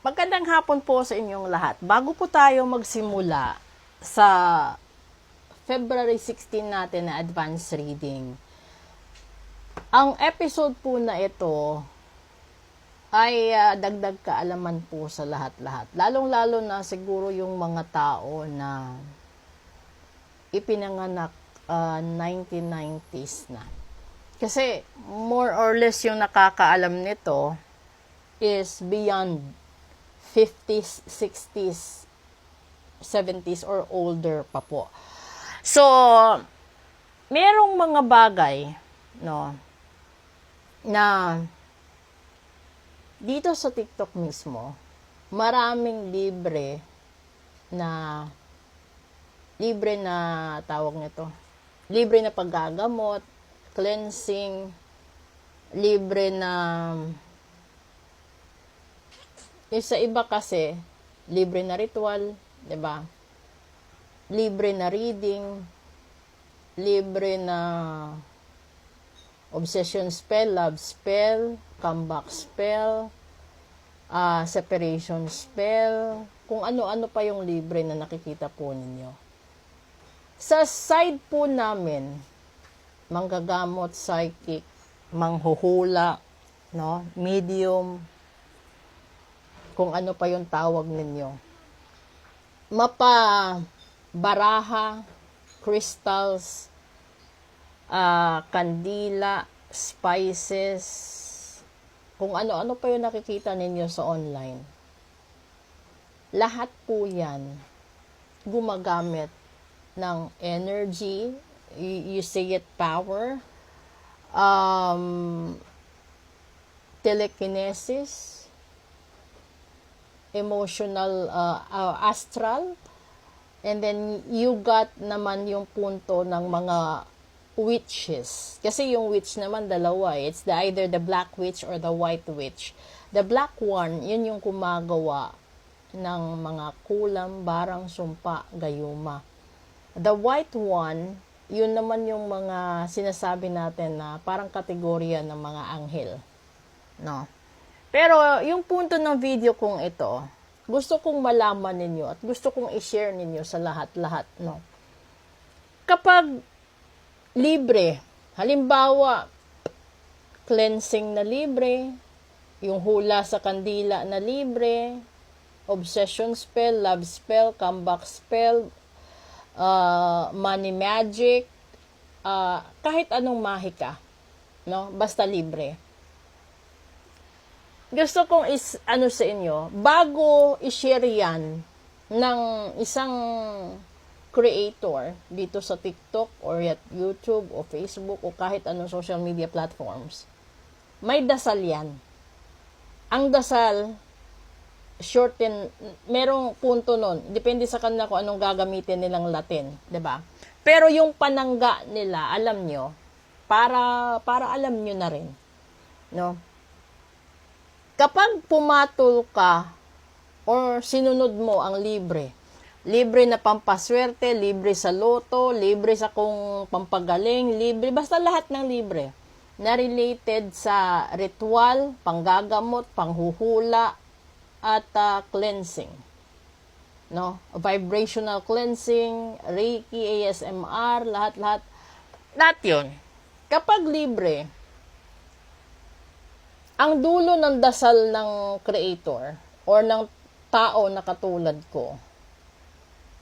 Magandang hapon po sa inyong lahat. Bago po tayo magsimula sa February 16 natin na advanced reading, ang episode po na ito ay dagdag kaalaman po sa lahat-lahat. Lalong-lalo na siguro yung mga tao na ipinanganak 1990s na. Kasi more or less yung nakakaalam nito is beyond 50s, 60s, 70s, or older pa po. So, merong mga bagay, no, na dito sa TikTok mismo, maraming libre na tawag nito, libre na paggagamot, cleansing, libre na yung sa iba kasi, libre na ritual, 'di ba? Libre na reading, libre na obsession spell, love spell, comeback spell, separation spell, kung ano-ano pa yung libre na nakikita po ninyo. Sa side po namin, manggagamot, psychic, manghuhula, no, medium, kung ano pa yung tawag ninyo. Baraha, crystals, kandila, spices, kung ano-ano pa yung nakikita ninyo sa online. Lahat po yan gumagamit ng energy, you say it power, telekinesis, emotional, astral, and then you got naman yung punto ng mga witches. Kasi yung witch naman dalawa, it's either the black witch or the white witch. The black one, yun yung gumagawa ng mga kulam, barang, sumpa, gayuma. The white one, yun naman yung mga sinasabi natin na parang kategorya ng mga anghel, no? Pero yung punto ng video kong ito, gusto kong malaman ninyo at gusto kong i-share ninyo sa lahat-lahat, no? Kapag libre, halimbawa, cleansing na libre, yung hula sa kandila na libre, obsession spell, love spell, comeback spell, money magic, kahit anong mahika, no? Basta libre. Gusto kong sa inyo, bago i-share yan ng isang creator dito sa TikTok or YouTube o Facebook o kahit anong social media platforms, may dasal yan. Ang dasal, shorten, merong punto nun. Depende sa kanila kung anong gagamitin nilang Latin, 'di ba? Pero yung panangga nila, alam nyo, para alam nyo na rin, no? Kapag pumatol ka or sinunod mo ang libre na pampaswerte, libre sa loto, libre sa kung pampagaling, libre, basta lahat ng libre na related sa ritual, panggagamot, panghuhula, at cleansing, no? Vibrational cleansing, Reiki, ASMR, lahat yun. Kapag libre, ang dulo ng dasal ng creator or ng tao na katulad ko,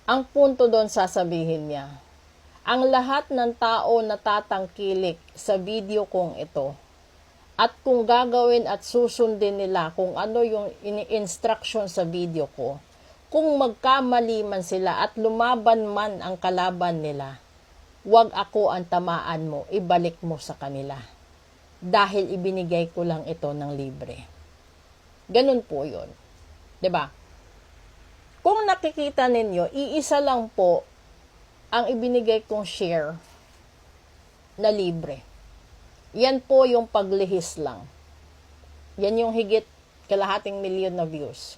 ang punto doon sasabihin niya, ang lahat ng tao na tatangkilik sa video kong ito at kung gagawin at susundin nila kung ano yung instruction sa video ko, kung magkamali man sila at lumaban man ang kalaban nila, wag ako ang tamaan mo, ibalik mo sa kanila. Dahil ibinigay ko lang ito ng libre. Ganun po yun. 'Di ba? Kung nakikita ninyo, iisa lang po ang ibinigay kong share na libre. Yan po yung paglihis lang. Yan yung higit kalahating milyon na views.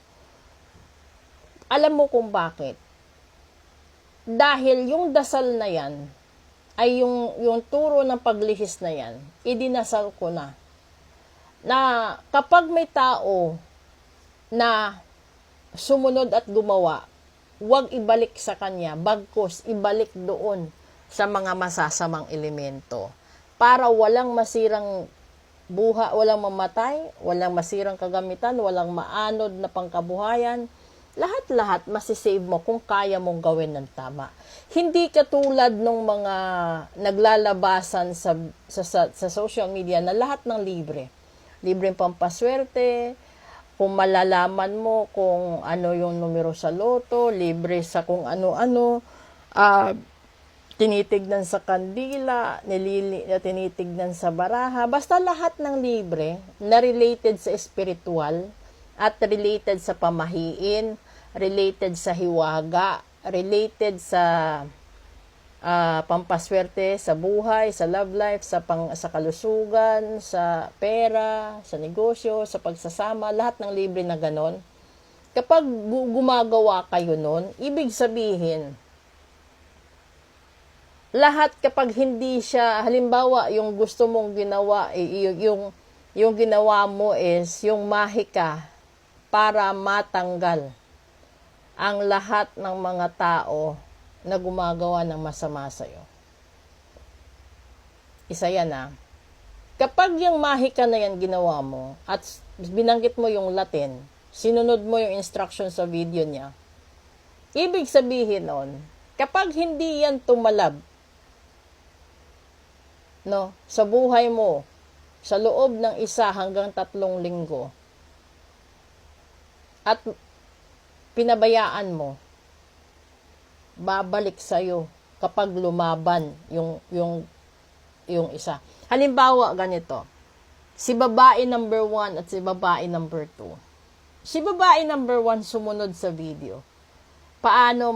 Alam mo kung bakit? Dahil yung dasal na yan, ay yung turo ng paglihis na yan, idinasal ko na. Na kapag may tao na sumunod at gumawa, huwag ibalik sa kanya, bagkus ibalik doon sa mga masasamang elemento para walang masirang walang mamatay, walang masirang kagamitan, walang maanod na pangkabuhayan. Lahat-lahat masisave mo kung kaya mong gawin ng tama. Hindi katulad ng mga naglalabasan sa social media na lahat ng libre. Libreng pampaswerte, kung malalaman mo kung ano yung numero sa loto, libre sa kung ano-ano, tinitignan sa kandila, tinitignan sa baraha, basta lahat ng libre na related sa spiritual at related sa pamahiin, related sa hiwaga, related sa pampaswerte sa buhay, sa love life, sa kalusugan, sa pera, sa negosyo, sa pagsasama, lahat ng libre na ganon. Kapag gumagawa kayo nun, ibig sabihin, lahat kapag hindi siya, halimbawa, yung gusto mong ginawa, yung ginawa mo is yung mahika para matanggal ang lahat ng mga tao na gumagawa ng masama sa'yo. Isa yan Kapag yung mahika na yan ginawa mo at binanggit mo yung Latin, sinunod mo yung instruction sa video niya, ibig sabihin nun, kapag hindi yan tumalab, sa buhay mo, sa loob ng 1 hanggang 3 linggo, at pinabayaan mo, babalik sa'yo kapag lumaban yung isa. Halimbawa, ganito. Si babae number 1 at si babae number 2. Si babae number 1 sumunod sa video. Paano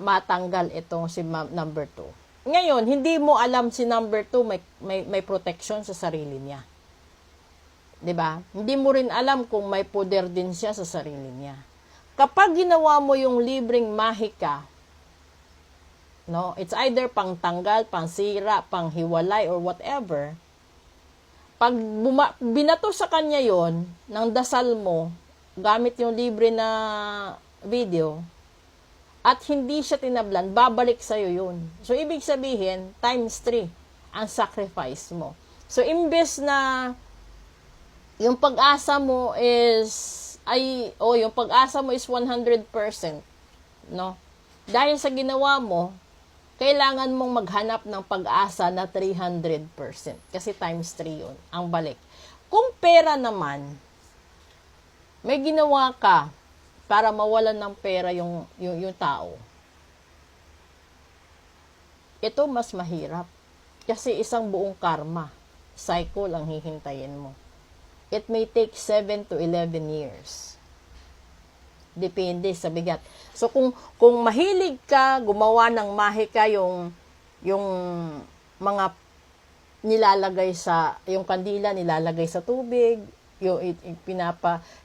matanggal itong si number 2? Ngayon, hindi mo alam si number 2 may protection sa sarili niya. 'Di ba? Hindi mo rin alam kung may poder din siya sa sarili niya. Kapag ginawa mo yung libreng mahika, it's either pangtanggal, pangsira, panghiwalay, or whatever. Pag binato sa kanya yon ng dasal mo, gamit yung libre na video, at hindi siya tinablan, babalik sa'yo yun. So, ibig sabihin, times 3 ang sacrifice mo. So, imbes na yung pag-asa mo is, yung pag-asa mo is 100%, Dahil sa ginawa mo, kailangan mong maghanap ng pag-asa na 300%. Kasi times 3 yun, ang balik. Kung pera naman, may ginawa ka para mawalan ng pera yung tao. Ito mas mahirap. Kasi isang buong karma, cycle ang hihintayin mo. It may take 7 to 11 years. Depende sa bigat. So, kung mahilig ka, gumawa ng mahika yung mga nilalagay yung kandila nilalagay sa tubig, yung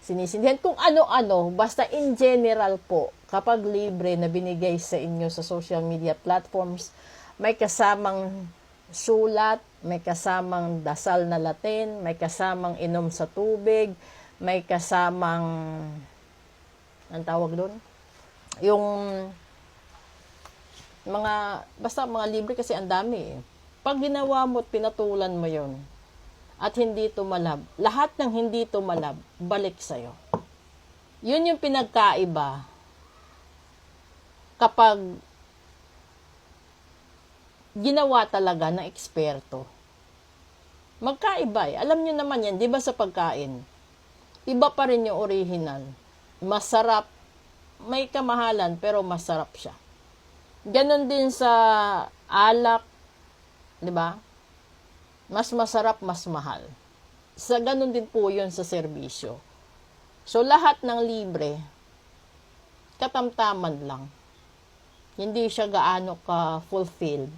sinisindihan, kung ano-ano, basta in general po, kapag libre na binigay sa inyo sa social media platforms, may kasamang sulat, may kasamang dasal na Latin, may kasamang inom sa tubig, may kasamang ang tawag doon? Yung basta mga libre kasi ang dami Pag ginawa mo at pinatulan mo yon at hindi tumalab, lahat ng hindi tumalab, balik sa'yo. Yun yung pinagkaiba kapag ginawa talaga ng eksperto. Magkaiba Alam nyo naman yan, di ba sa pagkain? Iba pa rin yung original. Masarap, may kamahalan pero masarap siya. Ganon din sa alak, 'di ba? Mas masarap, mas mahal. Sa ganon din po 'yon sa serbisyo. So lahat ng libre, katamtaman lang. Hindi siya gaano ka fulfilled.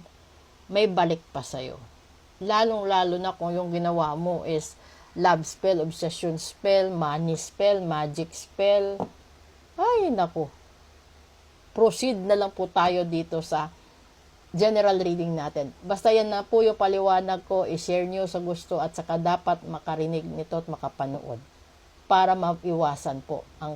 May balik pa sa'yo. Lalong-lalo na kung yung ginawa mo is love spell, obsession spell, money spell, magic spell. Ay, naku. Proceed na lang po tayo dito sa general reading natin. Basta yan na po yung paliwanag ko, i-share nyo sa gusto at saka dapat makarinig nito at makapanood para maiwasan po ang